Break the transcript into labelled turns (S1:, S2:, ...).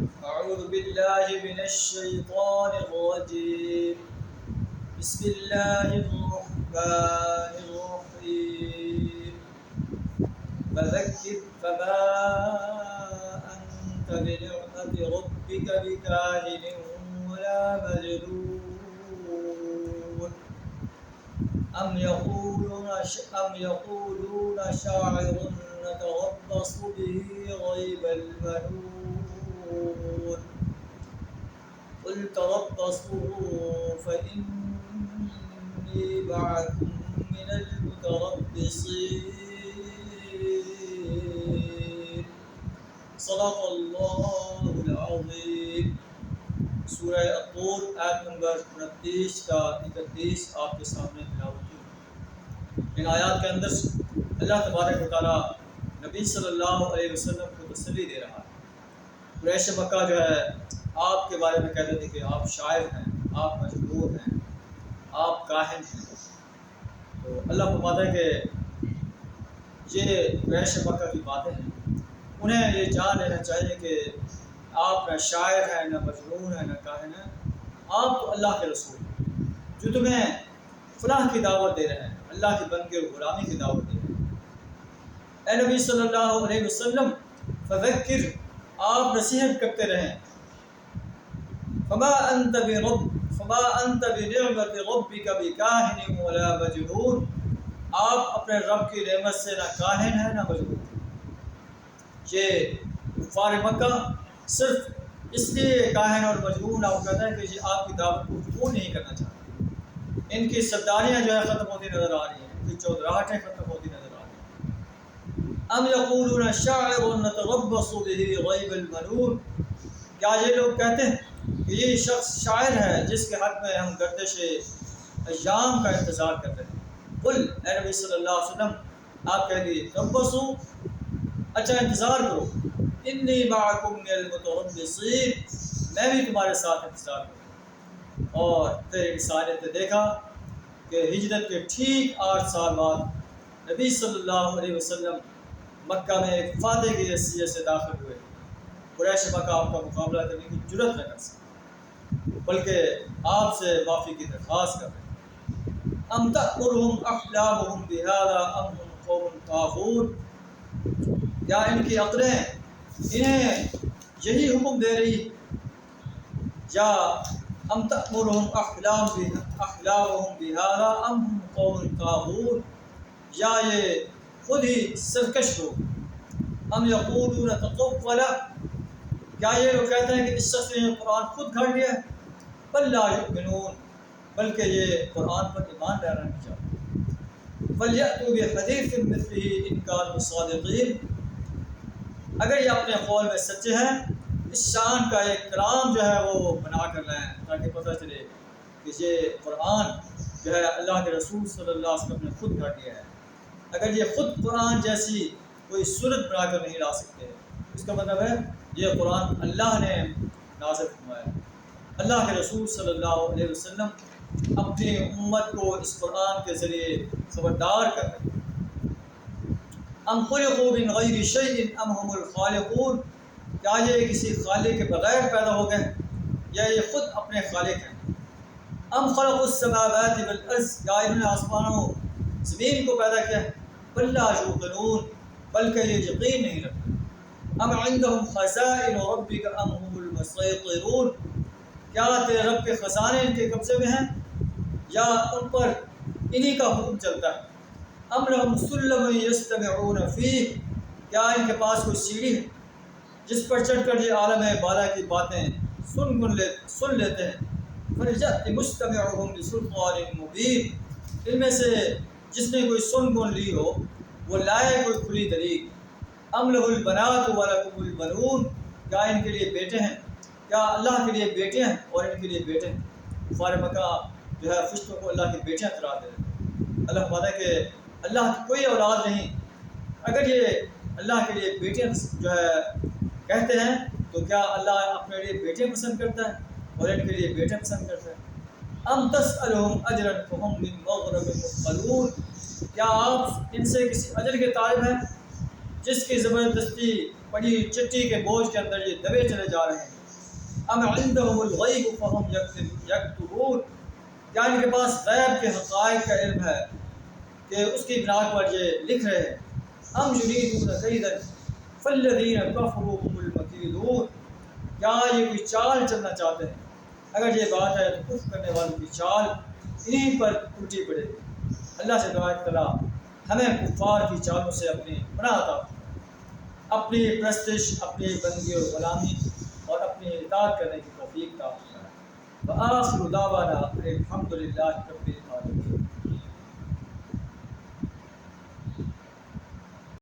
S1: أعوذ بالله من الشيطان الرجيم. بسم الله الرحمن الرحيم. فذكر فما أنت بنعمة ربك بكاهن ولا مجنون. أم يقولون شاعر نتربص به ريب المنون. قل تربصوا فإني معكم من المتربصين. صدق اللہ العظیم. سورہ الطور آیت نمبر 29 کا 31 آپ کے سامنے تلاوت کی. ان آیات کے اندر اللہ تبارک و تعالیٰ نبی صلی اللہ علیہ وسلم کو تسلی دے رہا ہے. قریش مکہ جو ہے آپ کے بارے میں کہتے تھے کہ آپ شاعر ہیں، آپ مجبور ہیں، آپ کاہن ہیں. تو اللہ فرماتا ہے کہ یہ قریش مکہ کی باتیں ہیں، انہیں یہ جان لینا چاہیے کہ آپ نہ شاعر ہیں، نہ مجنون ہیں، نہ کاہن ہیں. آپ تو اللہ کے رسول ہیں جو تمہیں فلاح کی دعوت دے رہے ہیں، اللہ کی بندگی اور غلامی کی دعوت دے رہے ہیں. اے نبی صلی اللہ علیہ وسلم فذکر، آپ نصیحت کرتے رہیں. فما انت بنعمت ربک بکاہن ولا مجنون، آپ اپنے رب کی نعمت سے نہ کاہن ہیں نہ مجنون. یہ کفار مکہ صرف اس لیے کاہن اور مجنون آپ کہتے ہیں کہ یہ آپ کی دعوت کو قبول نہیں کرنا چاہتے. ان کی سرداریاں جو ہے ختم ہوتی نظر آ رہی ہیں، ان کی چودراہٹیں ختم ہوتی نظر آ رہی ہیں. ام یقولون شاعر نتربص به ریب المنون، کیا یہ لوگ کہتے ہیں کہ یہ شخص شاعر ہے جس کے حق میں ہم گردش ایام کا انتظار کرتے ہیں. قل، اے نبی صلی اللہ علیہ وسلم آپ کہہ دیجیے تربصوا، اچھا انتظار کرو. انی معکم من المتربصین، میں بھی تمہارے ساتھ انتظار کروں. اور پھر انسانیت نے دیکھا کہ ہجرت کے ٹھیک 8 سال بعد نبی صلی اللہ علیہ وسلم مکہ میں ایک فاتح کی حیثیت سے داخل ہوئے. قریش مکہ آپ کا مقابلہ کرنے کی جرت نہ کر سکے، بلکہ آپ سے معافی کی درخواست کر رہے ہیں. ام تأمرهم احلامهم بهذا ام هم قوم طاغون، کیا ان کی عقلیں انہیں یہی حکم دے رہی، یا ام تأمرهم احلامهم بهذا ام هم قوم طاغون، یا یہ خود ہی سرکش لوگ. ام یقولون تقولا، کیا یہ لوگ کہتے ہیں کہ اس شخص نے قرآن خود گھڑ لیا ہے. بل لا یؤمنون، بلکہ یہ قرآن پر ایمان لانا نہیں چاہتے. فلیأتوا بحدیث مثلہ ان کانوا صادقین، اگر یہ اپنے قول میں سچے ہیں اس شان کا ایک کلام جو ہے وہ بنا کر لائیں تاکہ پتہ چلے کہ یہ قرآن جو ہے اللہ کے رسول صلی اللہ علیہ وسلم نے خود گھڑ دیا ہے. اگر یہ خود قرآن جیسی کوئی صورت بنا کر نہیں لا سکتے، اس کا مطلب ہے یہ قرآن اللہ نے نازل فرمایا. اللہ کے رسول صلی اللہ علیہ وسلم اپنی امت کو اس قرآن کے ذریعے خبردار کر رہے ہیں. ام خلقوا من غیر شیء ام هم الخالقون، کیا یہ کسی خالق کے بغیر پیدا ہو گئے یا یہ خود اپنے خالق ہیں. ام خلقوا السماوات والارض، کیا انہوں نے آسمانوں زمین کو پیدا کیا ہے. بل لا یوقنون، بلکہ یہ یقین نہیں رکھتے. ام عندهم خزائن ربک ام هم المسیطرون، کیا تیرے رب کے خزانے ان کے قبضے میں ہیں یا ان پر انہی کا حکم چلتا ہے. ام لهم سلم یستمعون فیہ، کیا ان کے پاس کوئی سیڑھی ہے جس پر چڑھ کر یہ عالم بالا کی باتیں سن لیتے ہیں. فلیأت مستمعهم بسلطان مبین، ان میں سے جس نے کوئی سن لی ہو وہ لائے کوئی کھلی دلیل. ام لہ البنات ولکم البنون، کیا ان کے لیے بیٹے ہیں، کیا اللہ کے لیے بیٹے ہیں اور ان کے لیے بیٹے ہیں. کفار مکہ جو ہے فرشتوں کو اللہ کی بیٹیاں قرار دے رہے ہیں. اللہ فرماتا ہے کہ اللہ کی کوئی اولاد نہیں. اگر یہ اللہ کے لیے بیٹیاں جو ہے کہتے ہیں تو کیا اللہ اپنے لیے بیٹے پسند کرتا ہے اور ان کے لیے بیٹے پسند کرتا ہے. ام تسألهم اجرا فهم من مغرم مثقلون، کیا آپ ان سے کسی اجر کے طالب ہیں جس کی زبردستی پڑی چٹی کے بوجھ کے اندر یہ دبے چلے جا رہے ہیں۔ ام عندهم الغیب فہم یکتبون، کیا ان کے پاس غیب کے حقائق کا علم ہے کہ اس کی بنا پر یہ لکھ رہے ہیں۔ ام یریدون کیدا فالذین کفروا هم المکیدون، کیا یہ کوئی چال چلنا چاہتے ہیں؟ اگر یہ بات ہے تو کفر کرنے والوں کی چال انہیں پر الٹی پڑے گی۔ اللہ سے دعا کرا ہمیں کفار کی چالوں سے اپنی پناہ عطا، اپنی پرستش، اپنی بندگی اور غلامی اور اپنی اطاعت کرنے کی توفیق عطا۔ وآخر دعوانا الحمد للہ رب